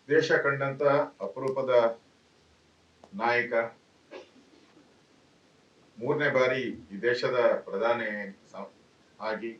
ದೇಶ ಕಂಡಂತ ಅಪರೂಪದ ನಾಯಕ, ಮೂರನೇ ಬಾರಿ ಈ ದೇಶದ ಪ್ರಧಾನಿ ಆಗಿ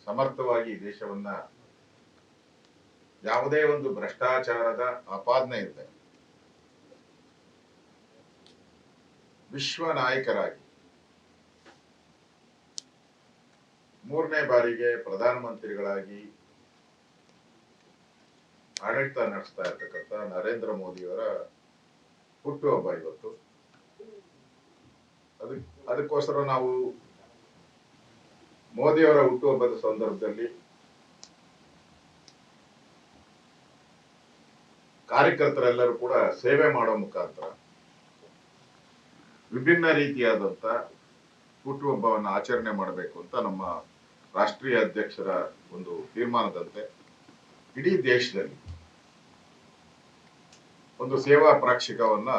ಸಮರ್ಥವಾಗಿ ದೇಶವನ್ನ ಯಾವುದೇ ಒಂದು ಭ್ರಷ್ಟಾಚಾರದ ಆಪಾದನೆ ಇಲ್ಲದೆ ವಿಶ್ವ ನಾಯಕರಾಗಿ ಮೂರನೇ ಬಾರಿಗೆ ಪ್ರಧಾನಮಂತ್ರಿಗಳಾಗಿ ಆಡಳಿತ ನಡೆಸ್ತಾ ಇರ್ತಕ್ಕಂಥ ನರೇಂದ್ರ ಮೋದಿಯವರ ಹುಟ್ಟುಹಬ್ಬ ಇವತ್ತು. ಅದಕ್ಕೋಸ್ಕರ ನಾವು ಮೋದಿಯವರ ಹುಟ್ಟುಹಬ್ಬದ ಸಂದರ್ಭದಲ್ಲಿ ಕಾರ್ಯಕರ್ತರೆಲ್ಲರೂ ಕೂಡ ಸೇವೆ ಮಾಡೋ ಮುಖಾಂತರ ವಿಭಿನ್ನ ರೀತಿಯಾದಂತ ಹುಟ್ಟುಹಬ್ಬವನ್ನು ಆಚರಣೆ ಮಾಡಬೇಕು ಅಂತ ನಮ್ಮ ರಾಷ್ಟ್ರೀಯ ಅಧ್ಯಕ್ಷರ ಒಂದು ತೀರ್ಮಾನದಂತೆ ಇಡೀ ದೇಶದಲ್ಲಿ ಒಂದು ಸೇವಾ ಪ್ರಾಕ್ಷಿಕವನ್ನ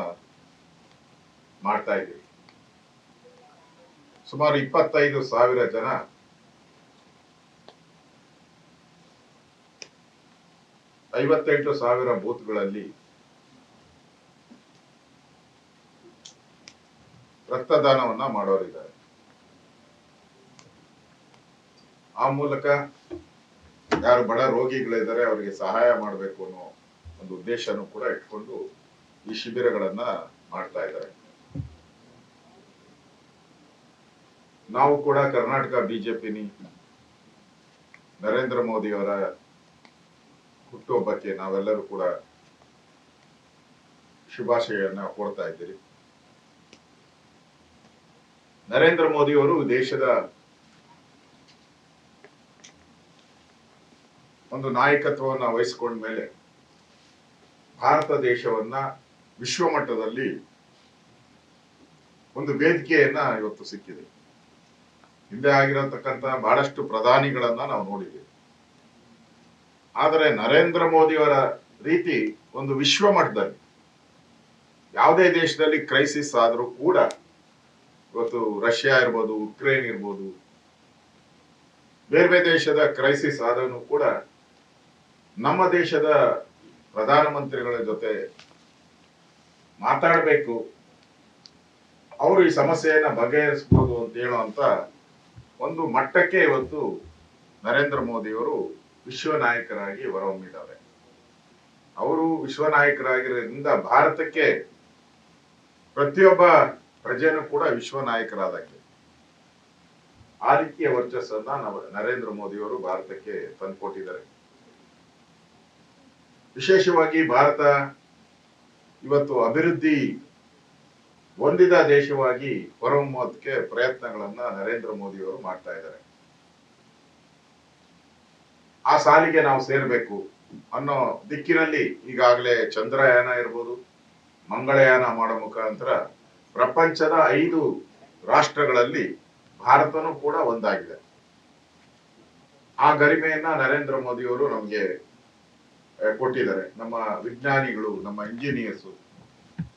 ಮಾಡ್ತಾ ಇದ್ದೀವಿ. ಸುಮಾರು 25,000 ಜನ 58,000 ಬೂತ್ಗಳಲ್ಲಿ ರಕ್ತದಾನವನ್ನ ಮಾಡೋರಿದ್ದಾರೆ. ಆ ಮೂಲಕ ಯಾರು ಬಡ ರೋಗಿಗಳಿದ್ದಾರೆ ಅವರಿಗೆ ಸಹಾಯ ಮಾಡಬೇಕು ಅನ್ನೋ ಒಂದು ಉದ್ದೇಶನೂ ಕೂಡ ಇಟ್ಕೊಂಡು ಈ ಶಿಬಿರಗಳನ್ನ ಮಾಡ್ತಾ ಇದ್ದಾರೆ. ನಾವು ಕೂಡ ಕರ್ನಾಟಕ ಬಿಜೆಪಿನಿ ನರೇಂದ್ರ ಮೋದಿ ಅವರ ಹುಟ್ಟುಹಬ್ಬಕ್ಕೆ ನಾವೆಲ್ಲರೂ ಕೂಡ ಶುಭಾಶಯನ್ನ ಕೊಡ್ತಾ ಇದ್ದೀರಿ. ನರೇಂದ್ರ ಮೋದಿ ಅವರು ದೇಶದ ಒಂದು ನಾಯಕತ್ವವನ್ನು ವಹಿಸಿಕೊಂಡ ಮೇಲೆ ಭಾರತ ದೇಶವನ್ನ ವಿಶ್ವ ಮಟ್ಟದಲ್ಲಿ ಒಂದು ವೇದಿಕೆಯನ್ನ ಇವತ್ತು ಸಿಕ್ಕಿದೆ. ಹಿಂದೆ ಆಗಿರತಕ್ಕಂತ ಬಹಳಷ್ಟು ಪ್ರಧಾನಿಗಳನ್ನ ನಾವು ನೋಡಿದ್ದೀವಿ. ಆದರೆ ನರೇಂದ್ರ ಮೋದಿಯವರ ರೀತಿ ಒಂದು ವಿಶ್ವ ಮಟ್ಟದಲ್ಲಿ ಯಾವುದೇ ದೇಶದಲ್ಲಿ ಕ್ರೈಸಿಸ್ ಆದರೂ ಕೂಡ, ಇವತ್ತು ರಷ್ಯಾ ಇರ್ಬೋದು, ಉಕ್ರೇನ್ ಇರ್ಬೋದು, ಬೇರೆ ಬೇರೆ ದೇಶದ ಕ್ರೈಸಿಸ್ ಆದರೂ ಕೂಡ ನಮ್ಮ ದೇಶದ ಪ್ರಧಾನಮಂತ್ರಿಗಳ ಜೊತೆ ಮಾತಾಡಬೇಕು, ಅವರು ಈ ಸಮಸ್ಯೆಯನ್ನ ಬಗೆಹರಿಸಬಹುದು ಅಂತ ಹೇಳುವಂತ ಒಂದು ಮಟ್ಟಕ್ಕೆ ಇವತ್ತು ನರೇಂದ್ರ ಮೋದಿಯವರು ವಿಶ್ವ ನಾಯಕರಾಗಿ ಹೊರಹೊಮ್ಮಿದ್ದಾರೆ. ಅವರು ವಿಶ್ವ ನಾಯಕರಾಗಿರೋದ್ರಿಂದ ಭಾರತಕ್ಕೆ ಪ್ರತಿಯೊಬ್ಬ ಪ್ರಜೆನೂ ಕೂಡ ವಿಶ್ವ ನಾಯಕರಾದಂಗೆ ಆ ರೀತಿಯ ವರ್ಚಸ್ಸನ್ನ ನರೇಂದ್ರ ಮೋದಿಯವರು ಭಾರತಕ್ಕೆ ತಂದುಕೊಟ್ಟಿದ್ದಾರೆ. ವಿಶೇಷವಾಗಿ ಭಾರತ ಇವತ್ತು ಅಭಿವೃದ್ಧಿ ಹೊಂದಿದ ದೇಶವಾಗಿ ಹೊರಹೊಮ್ಮೋದಕ್ಕೆ ಪ್ರಯತ್ನಗಳನ್ನ ನರೇಂದ್ರ ಮೋದಿಯವರು ಮಾಡ್ತಾ ಇದ್ದಾರೆ. ಆ ಸಾಲಿಗೆ ನಾವು ಸೇರ್ಬೇಕು ಅನ್ನೋ ದಿಕ್ಕಿನಲ್ಲಿ ಈಗಾಗಲೇ ಚಂದ್ರಯಾನ ಇರ್ಬೋದು, ಮಂಗಳಯಾನ ಮಾಡೋ ಮುಖಾಂತರ ಪ್ರಪಂಚದ 5 ರಾಷ್ಟ್ರಗಳಲ್ಲಿ ಭಾರತನೂ ಕೂಡ ಒಂದಾಗಿದೆ. ಆ ಗರಿಮೆಯನ್ನ ನರೇಂದ್ರ ಮೋದಿಯವರು ನಮಗೆ ಕೊಟ್ಟಿದ್ದಾರೆ. ನಮ್ಮ ವಿಜ್ಞಾನಿಗಳು, ನಮ್ಮ ಇಂಜಿನಿಯರ್ಸು,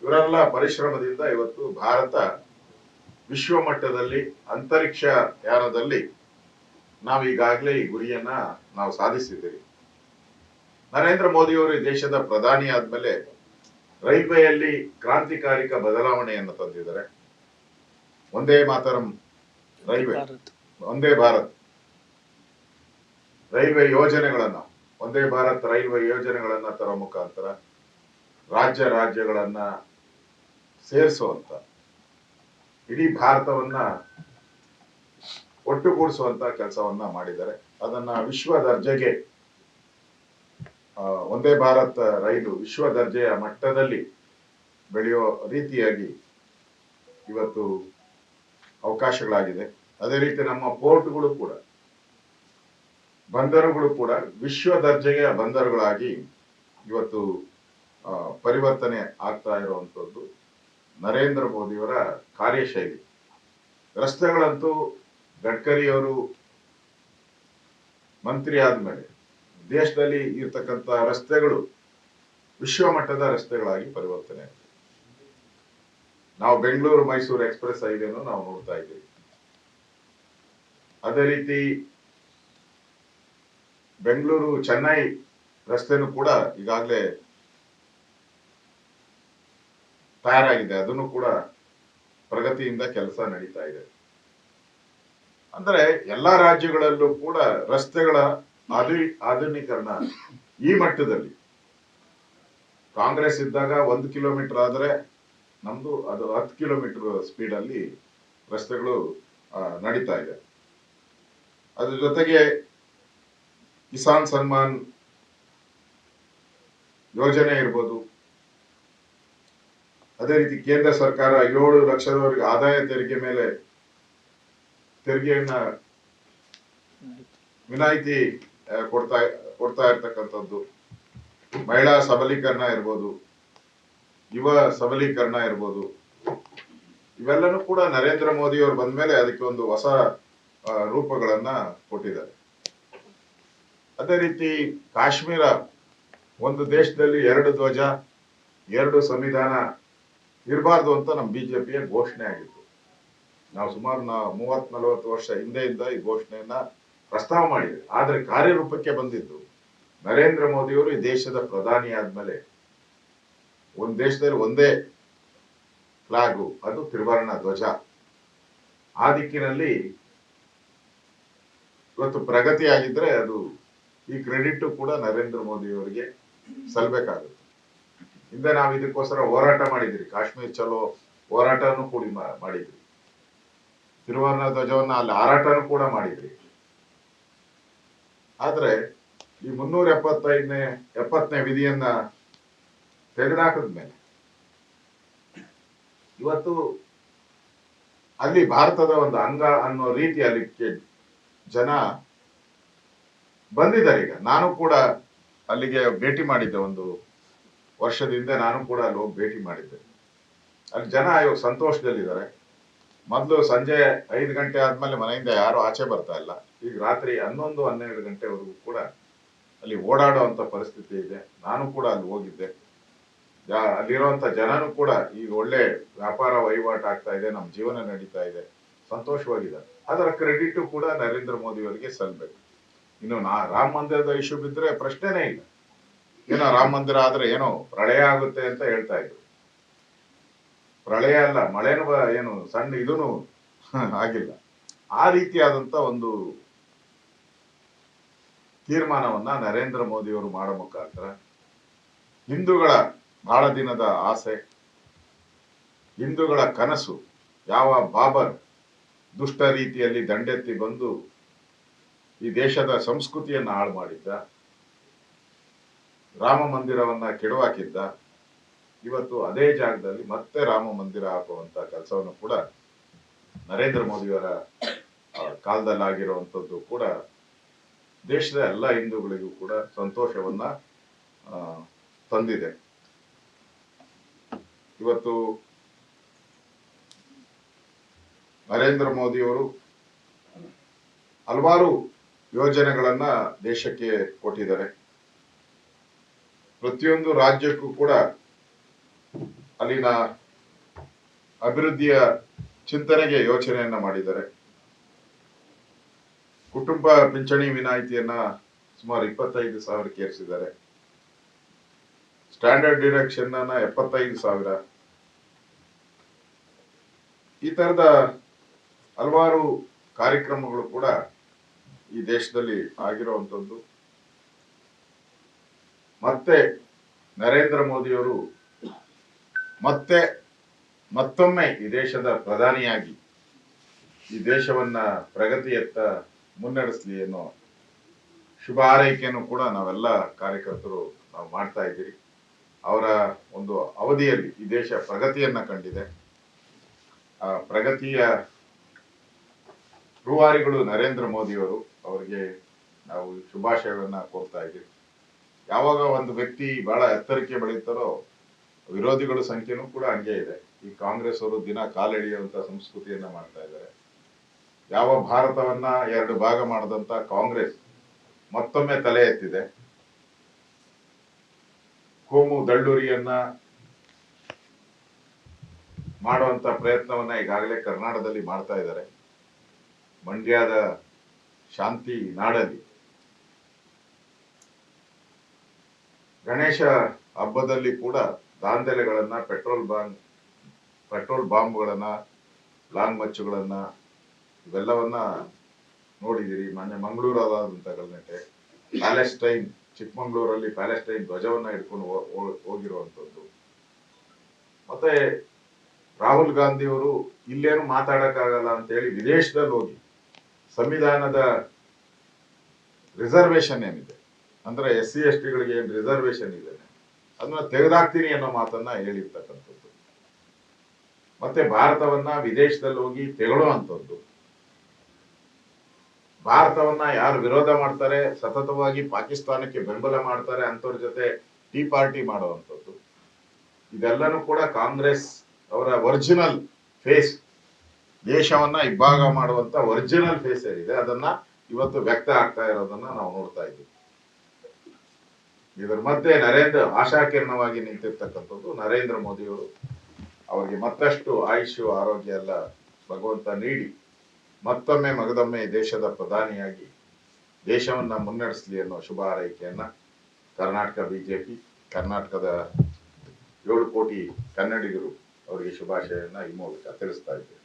ಇವರೆಲ್ಲ ಪರಿಶ್ರಮದಿಂದ ಇವತ್ತು ಭಾರತ ವಿಶ್ವ ಮಟ್ಟದಲ್ಲಿ ಅಂತರಿಕ್ಷ ಯಾನದಲ್ಲಿ ನಾವೀಗಾಗಲೇ ಈ ಗುರಿಯನ್ನ ನಾವು ಸಾಧಿಸಿದ್ದೀವಿ. ನರೇಂದ್ರ ಮೋದಿಯವರು ಈ ದೇಶದ ಪ್ರಧಾನಿ ಆದ್ಮೇಲೆ ರೈಲ್ವೆಯಲ್ಲಿ ಕ್ರಾಂತಿಕಾರಿಕ ಬದಲಾವಣೆಯನ್ನು ತಂದಿದ್ದಾರೆ. ಒಂದೇ ಮಾತರಂ ರೈಲ್ವೆ, ಒಂದೇ ಭಾರತ್ ರೈಲ್ವೆ ಯೋಜನೆಗಳನ್ನ, ಒಂದೇ ಭಾರತ್ ರೈಲ್ವೆ ಯೋಜನೆಗಳನ್ನ ತರೋ ಮುಖಾಂತರ ರಾಜ್ಯಗಳನ್ನ ಸೇರಿಸುವಂತ, ಇಡೀ ಭಾರತವನ್ನ ಒಟ್ಟುಗೂಡಿಸುವಂತ ಕೆಲಸವನ್ನ ಮಾಡಿದ್ದಾರೆ. ಅದನ್ನ ವಿಶ್ವ ದರ್ಜೆಗೆ, ಒಂದೇ ಭಾರತ್ ರೈಲು ವಿಶ್ವ ದರ್ಜೆಯ ಮಟ್ಟದಲ್ಲಿ ಬೆಳೆಯೋ ರೀತಿಯಾಗಿ ಇವತ್ತು ಅವಕಾಶಗಳಾಗಿದೆ. ಅದೇ ರೀತಿ ನಮ್ಮ ಪೋರ್ಟ್ಗಳು ಕೂಡ, ಬಂದರುಗಳು ಕೂಡ ವಿಶ್ವ ದರ್ಜೆಯ ಬಂದರುಗಳಾಗಿ ಇವತ್ತು ಪರಿವರ್ತನೆ ಆಗ್ತಾ ಇರುವಂತದ್ದು ನರೇಂದ್ರ ಮೋದಿಯವರ ಕಾರ್ಯಶೈಲಿ. ರಸ್ತೆಗಳಂತೂ ಗಡ್ಕರಿಯವರು ಮಂತ್ರಿ ಆದ್ಮೇಲೆ ದೇಶದಲ್ಲಿ ಇರ್ತಕ್ಕಂಥ ರಸ್ತೆಗಳು ವಿಶ್ವ ಮಟ್ಟದ ರಸ್ತೆಗಳಾಗಿ ಪರಿವರ್ತನೆ ಆಗಿದೆ. ನಾವು ಬೆಂಗಳೂರು ಮೈಸೂರು ಎಕ್ಸ್ಪ್ರೆಸ್ ಹೈವೇನು ನಾವು ನೋಡ್ತಾ ಇದ್ದೀವಿ. ಅದೇ ರೀತಿ ಬೆಂಗಳೂರು ಚೆನ್ನೈ ರಸ್ತೆನೂ ಕೂಡ ಈಗಾಗಲೇ ತಯಾರಾಗಿದೆ, ಅದನ್ನು ಕೂಡ ಪ್ರಗತಿಯಿಂದ ಕೆಲಸ ನಡೀತಾ ಇದೆ. ಅಂದ್ರೆ ಎಲ್ಲಾ ರಾಜ್ಯಗಳಲ್ಲೂ ಕೂಡ ರಸ್ತೆಗಳ ಆಧುನೀಕರಣ ಈ ಮಟ್ಟದಲ್ಲಿ. ಕಾಂಗ್ರೆಸ್ ಇದ್ದಾಗ 1 ಕಿಲೋಮೀಟರ್ ಆದ್ರೆ ನಮ್ದು ಅದು 10 ಕಿಲೋಮೀಟರ್ ಸ್ಪೀಡ್ ಅಲ್ಲಿ ರಸ್ತೆಗಳು ನಡೀತಾ ಇದೆ. ಅದ್ರ ಜೊತೆಗೆ ಕಿಸಾನ್ ಸನ್ಮಾನ್ ಯೋಜನೆ ಇರ್ಬೋದು, ಅದೇ ರೀತಿ ಕೇಂದ್ರ ಸರ್ಕಾರ 7 ಲಕ್ಷದವರೆಗೆ ಆದಾಯ ತೆರಿಗೆ ಮೇಲೆ ತೆರಿಗೆಯನ್ನ ವಿನಾಯಿತಿ ಕೊಡ್ತಾ ಇರ್ತಕ್ಕಂಥದ್ದು, ಮಹಿಳಾ ಸಬಲೀಕರಣ ಇರ್ಬೋದು, ಯುವ ಸಬಲೀಕರಣ ಇರ್ಬೋದು, ಇವೆಲ್ಲನೂ ಕೂಡ ನರೇಂದ್ರ ಮೋದಿ ಅವರು ಬಂದ ಮೇಲೆ ಅದಕ್ಕೆ ಒಂದು ಹೊಸ ರೂಪಗಳನ್ನ ಕೊಟ್ಟಿದ್ದಾರೆ. ಅದೇ ರೀತಿ ಕಾಶ್ಮೀರ, ಒಂದು ದೇಶದಲ್ಲಿ 2 ಧ್ವಜ 2 ಸಂವಿಧಾನ ಇರಬಾರ್ದು ಅಂತ ನಮ್ಮ ಬಿಜೆಪಿಯ ಘೋಷಣೆ ಆಗಿತ್ತು. ನಾವು ಸುಮಾರು 30-40 ವರ್ಷ ಹಿಂದೆಯಿಂದ ಈ ಘೋಷಣೆಯನ್ನ ಪ್ರಸ್ತಾವ ಮಾಡಿದ್ವಿ. ಆದ್ರೆ ಕಾರ್ಯರೂಪಕ್ಕೆ ಬಂದಿದ್ದು ನರೇಂದ್ರ ಮೋದಿಯವರು ಈ ದೇಶದ ಪ್ರಧಾನಿ ಆದ್ಮೇಲೆ ಒಂದು ದೇಶದಲ್ಲಿ ಒಂದೇ ಫ್ಲಾಗು, ಅದು ತ್ರಿವರ್ಣ ಧ್ವಜ. ಆ ದಿಕ್ಕಿನಲ್ಲಿ ಇವತ್ತು ಪ್ರಗತಿ ಆಗಿದ್ರೆ ಅದು ಈ ಕ್ರೆಡಿಟ್ ಕೂಡ ನರೇಂದ್ರ ಮೋದಿ ಅವರಿಗೆ ಸಲ್ಬೇಕಾಗುತ್ತೆ. ಹಿಂದೆ ನಾವು ಇದಕ್ಕೋಸ್ಕರ ಹೋರಾಟ ಮಾಡಿದ್ರಿ, ಕಾಶ್ಮೀರ್ ಚಲೋ ಹೋರಾಟನೂ ಕೂಡ ಮಾಡಿದ್ರಿ, ತ್ರಿವರ್ಣ ಧ್ವಜವನ್ನ ಅಲ್ಲಿ ಹಾರಾಟನೂ ಕೂಡ ಮಾಡಿದ್ರಿ. ಆದ್ರೆ ಈ 370ನೇ ವಿಧಿಯನ್ನ ತೆಗೆದುಹಾಕಿದ್ಮೇಲೆ ಇವತ್ತು ಅಲ್ಲಿ ಭಾರತದ ಒಂದು ಅಂಗ ಅನ್ನೋ ರೀತಿ ಅಲ್ಲಿ ಜನ ಬಂದಿದ್ದಾರೆ. ಈಗ ನಾನು ಕೂಡ ಅಲ್ಲಿಗೆ ಭೇಟಿ ಮಾಡಿದ್ದೆ, 1 ವರ್ಷದ ಹಿಂದೆ ನಾನು ಕೂಡ ಅಲ್ಲಿ ಹೋಗಿ ಭೇಟಿ ಮಾಡಿದ್ದೆ. ಅಲ್ಲಿ ಜನ ಇವಾಗ ಸಂತೋಷದಲ್ಲಿದ್ದಾರೆ. ಮೊದಲು ಸಂಜೆ 5 ಗಂಟೆ ಆದ್ಮೇಲೆ ಮನೆಯಿಂದ ಯಾರು ಆಚೆ ಬರ್ತಾ ಇಲ್ಲ. ಈಗ ರಾತ್ರಿ 11-12 ಗಂಟೆವರೆಗೂ ಕೂಡ ಅಲ್ಲಿ ಓಡಾಡುವಂತ ಪರಿಸ್ಥಿತಿ ಇದೆ. ನಾನು ಕೂಡ ಅಲ್ಲಿ ಹೋಗಿದ್ದೆ. ಅಲ್ಲಿರುವಂತ ಜನನು ಕೂಡ ಈಗ ಒಳ್ಳೆ ವ್ಯಾಪಾರ ವಹಿವಾಟು ಆಗ್ತಾ ಇದೆ, ನಮ್ಮ ಜೀವನ ನಡೀತಾ ಇದೆ, ಸಂತೋಷವಾಗಿದ್ದಾರೆ. ಅದರ ಕ್ರೆಡಿಟ್ ಕೂಡ ನರೇಂದ್ರ ಮೋದಿ ಅವರಿಗೆ ಸಲ್ಬೇಕು. ಇನ್ನು ರಾಮ ಮಂದಿರದ ಇಶ್ಯೂ ಬಿದ್ರೆ ಪ್ರಶ್ನೆನೇ ಇಲ್ಲ. ಏನೋ ರಾಮ ಮಂದಿರ ಆದ್ರೆ ಏನೋ ಪ್ರಳಯ ಆಗುತ್ತೆ ಅಂತ ಹೇಳ್ತಾ ಇದ್ರು. ಪ್ರಳಯ ಅಲ್ಲ, ಮಳೆನೂ ಏನು ಸಣ್ಣ ಇದೂನು ಆಗಿಲ್ಲ. ಆ ರೀತಿಯಾದಂತ ಒಂದು ತೀರ್ಮಾನವನ್ನ ನರೇಂದ್ರ ಮೋದಿ ಅವರು ಮಾಡೋ ಮುಖಾಂತರ ಹಿಂದೂಗಳ ಬಹಳ ದಿನದ ಆಸೆ, ಹಿಂದೂಗಳ ಕನಸು, ಯಾವ ಬಾಬರ್ ದುಷ್ಟ ರೀತಿಯಲ್ಲಿ ದಂಡೆತ್ತಿ ಬಂದು ಈ ದೇಶದ ಸಂಸ್ಕೃತಿಯನ್ನ ಹಾಳು ಮಾಡಿದ್ದ, ರಾಮ ಮಂದಿರವನ್ನ ಕೆಡವಾಕಿದ್ದ, ಇವತ್ತು ಅದೇ ಜಾಗದಲ್ಲಿ ಮತ್ತೆ ರಾಮ ಮಂದಿರ ಹಾಕುವಂತ ಕೆಲಸವನ್ನು ಕೂಡ ನರೇಂದ್ರ ಮೋದಿಯವರ ಕಾಲದಲ್ಲಿ ಆಗಿರುವಂತದ್ದು ಕೂಡ ದೇಶದ ಎಲ್ಲ ಹಿಂದೂಗಳಿಗೂ ಕೂಡ ಸಂತೋಷವನ್ನ ತಂದಿದೆ. ಇವತ್ತು ನರೇಂದ್ರ ಮೋದಿಯವರು ಹಲವಾರು ಯೋಜನೆಗಳನ್ನ ದೇಶಕ್ಕೆ ಕೊಟ್ಟಿದ್ದಾರೆ. ಪ್ರತಿಯೊಂದು ರಾಜ್ಯಕ್ಕೂ ಕೂಡ ಅಲ್ಲಿನ ಅಭಿವೃದ್ಧಿಯ ಚಿಂತನೆಗೆ ಯೋಚನೆಯನ್ನ ಮಾಡಿದ್ದಾರೆ. ಕುಟುಂಬ ಪಿಂಚಣಿ ವಿನಾಯಿತಿಯನ್ನ ಸುಮಾರು 25,000ಕ್ಕೆ ಏರಿಸಿದ್ದಾರೆ. ಸ್ಟ್ಯಾಂಡರ್ಡ್ ಡಿಡಕ್ಷನ್ ಅನ್ನ 75,000. ಈ ತರದ ಹಲವಾರು ಕಾರ್ಯಕ್ರಮಗಳು ಕೂಡ ಈ ದೇಶದಲ್ಲಿ ಆಗಿರುವಂತದ್ದು. ಮತ್ತೆ ನರೇಂದ್ರ ಮೋದಿಯವರು ಮತ್ತೊಮ್ಮೆ ಈ ದೇಶದ ಪ್ರಧಾನಿಯಾಗಿ ಈ ದೇಶವನ್ನ ಪ್ರಗತಿಯತ್ತ ಮುನ್ನಡೆಸಲಿ ಅನ್ನೋ ಶುಭ ಹಾರೈಕೆಯನ್ನು ಕೂಡ ನಾವೆಲ್ಲ ಕಾರ್ಯಕರ್ತರು ನಾವು ಮಾಡ್ತಾ ಇದ್ದೀರಿ. ಅವರ ಒಂದು ಅವಧಿಯಲ್ಲಿ ಈ ದೇಶ ಪ್ರಗತಿಯನ್ನ ಕಂಡಿದೆ. ಆ ಪ್ರಗತಿಯ ರೂವಾರಿಗಳು ನರೇಂದ್ರ ಮೋದಿಯವರು. ಅವರಿಗೆ ನಾವು ಶುಭಾಶಯಗಳನ್ನ ಕೋರ್ತಾ ಇದ್ದೀವಿ. ಯಾವಾಗ ಒಂದು ವ್ಯಕ್ತಿ ಬಹಳ ಎತ್ತರಕ್ಕೆ ಬೆಳೀತಾರೋ ವಿರೋಧಿಗಳ ಸಂಖ್ಯೆನೂ ಕೂಡ ಹಂಗೆ ಇದೆ. ಈ ಕಾಂಗ್ರೆಸ್ ಅವರು ದಿನ ಕಾಲೆಳೆಯುವಂತ ಸಂಸ್ಕೃತಿಯನ್ನ ಮಾಡ್ತಾ ಇದ್ದಾರೆ. ಯಾವ ಭಾರತವನ್ನ 2 ಭಾಗ ಮಾಡದಂತ ಕಾಂಗ್ರೆಸ್ ಮತ್ತೊಮ್ಮೆ ತಲೆ ಎತ್ತಿದೆ. ಕೋಮು ದಳ್ಳೂರಿಯನ್ನ ಮಾಡುವಂತ ಪ್ರಯತ್ನವನ್ನ ಈಗಾಗಲೇ ಕರ್ನಾಟಕದಲ್ಲಿ ಮಾಡ್ತಾ ಇದ್ದಾರೆ. ಮಂಡ್ಯದ ಶಾಂತಿ ನಾಡಲ್ಲಿ ಗಣೇಶ ಹಬ್ಬದಲ್ಲಿ ಕೂಡ ದಾಂಧಲೆಗಳನ್ನ, ಪೆಟ್ರೋಲ್ ಬಂಕ್ ಪೆಟ್ರೋಲ್ ಬಾಂಬ್ಗಳನ್ನ, ಲಾಂಗ್ ಮಚ್ಚುಗಳನ್ನ ಇವೆಲ್ಲವನ್ನ ನೋಡಿದಿರಿ. ಮೊನ್ನೆ ಮಂಗಳೂರಾದಂತ ಗಲಾಟೆ, ಪ್ಯಾಲೆಸ್ಟೈನ್, ಚಿಕ್ಕಮಂಗ್ಳೂರಲ್ಲಿ ಪ್ಯಾಲೆಸ್ಟೈನ್ ಧ್ವಜವನ್ನ ಹಿಡ್ಕೊಂಡು ಹೋಗಿರುವಂತದ್ದು. ಮತ್ತೆ ರಾಹುಲ್ ಗಾಂಧಿ ಅವರು ಇಲ್ಲೇನು ಮಾತಾಡಕ್ಕಾಗಲ್ಲ ಅಂತ ಹೇಳಿ ವಿದೇಶದಲ್ಲಿ ಹೋಗಿ ಸಂವಿಧಾನದ ರಿಸರ್ವೇಶನ್ ಏನಿದೆ, ಅಂದ್ರೆ SC STಗಳಿಗೆ ಏನ್ ರಿಸರ್ವೇಶನ್ ಇದೆ ಅದನ್ನ ತೆಗೆದಾಕ್ತೀನಿ ಅನ್ನೋ ಮಾತನ್ನ ಹೇಳಿರ್ತಕ್ಕಂಥದ್ದು. ಮತ್ತೆ ಭಾರತವನ್ನ ವಿದೇಶದಲ್ಲಿ ಹೋಗಿ ತೆಗೊಳ್ಳುವಂಥದ್ದು. ಭಾರತವನ್ನ ಯಾರು ವಿರೋಧ ಮಾಡ್ತಾರೆ, ಸತತವಾಗಿ ಪಾಕಿಸ್ತಾನಕ್ಕೆ ಬೆಂಬಲ ಮಾಡ್ತಾರೆ ಅಂತವ್ರ ಜೊತೆ ಟೀ ಪಾರ್ಟಿ ಮಾಡುವಂಥದ್ದು. ಇದೆಲ್ಲನೂ ಕೂಡ ಕಾಂಗ್ರೆಸ್ ಅವರ ಒರಿಜಿನಲ್ ಫೇಸ್, ದೇಶವನ್ನ ಇಬ್ಬಾಗ ಮಾಡುವಂತ ಒರಿಜಿನಲ್ ಫೇಸ್ ಏನಿದೆ ಅದನ್ನ ಇವತ್ತು ವ್ಯಕ್ತ ಆಗ್ತಾ ಇರೋದನ್ನ ನಾವು ನೋಡ್ತಾ ಇದ್ದೀವಿ. ಇದರ ಮಧ್ಯೆ ಆಶಾಕಿರಣವಾಗಿ ನಿಂತಿರ್ತಕ್ಕಂಥದ್ದು ನರೇಂದ್ರ ಮೋದಿಯವರು. ಅವರಿಗೆ ಮತ್ತಷ್ಟು ಆಯುಷ್ಯ ಆರೋಗ್ಯ ಎಲ್ಲ ಭಗವಂತ ನೀಡಿ ಮತ್ತೊಮ್ಮೆ ಮಗದೊಮ್ಮೆ ದೇಶದ ಪ್ರಧಾನಿಯಾಗಿ ದೇಶವನ್ನ ಮುನ್ನಡೆಸಲಿ ಅನ್ನೋ ಶುಭ ಹಾರೈಕೆಯನ್ನ ಕರ್ನಾಟಕ ಬಿಜೆಪಿ, ಕರ್ನಾಟಕದ 7 ಕೋಟಿ ಕನ್ನಡಿಗರು ಅವರಿಗೆ ಶುಭಾಶಯನ್ನ ಈ ಮೂಲಕ ತಿಳಿಸ್ತಾ ಇದ್ದೇವೆ.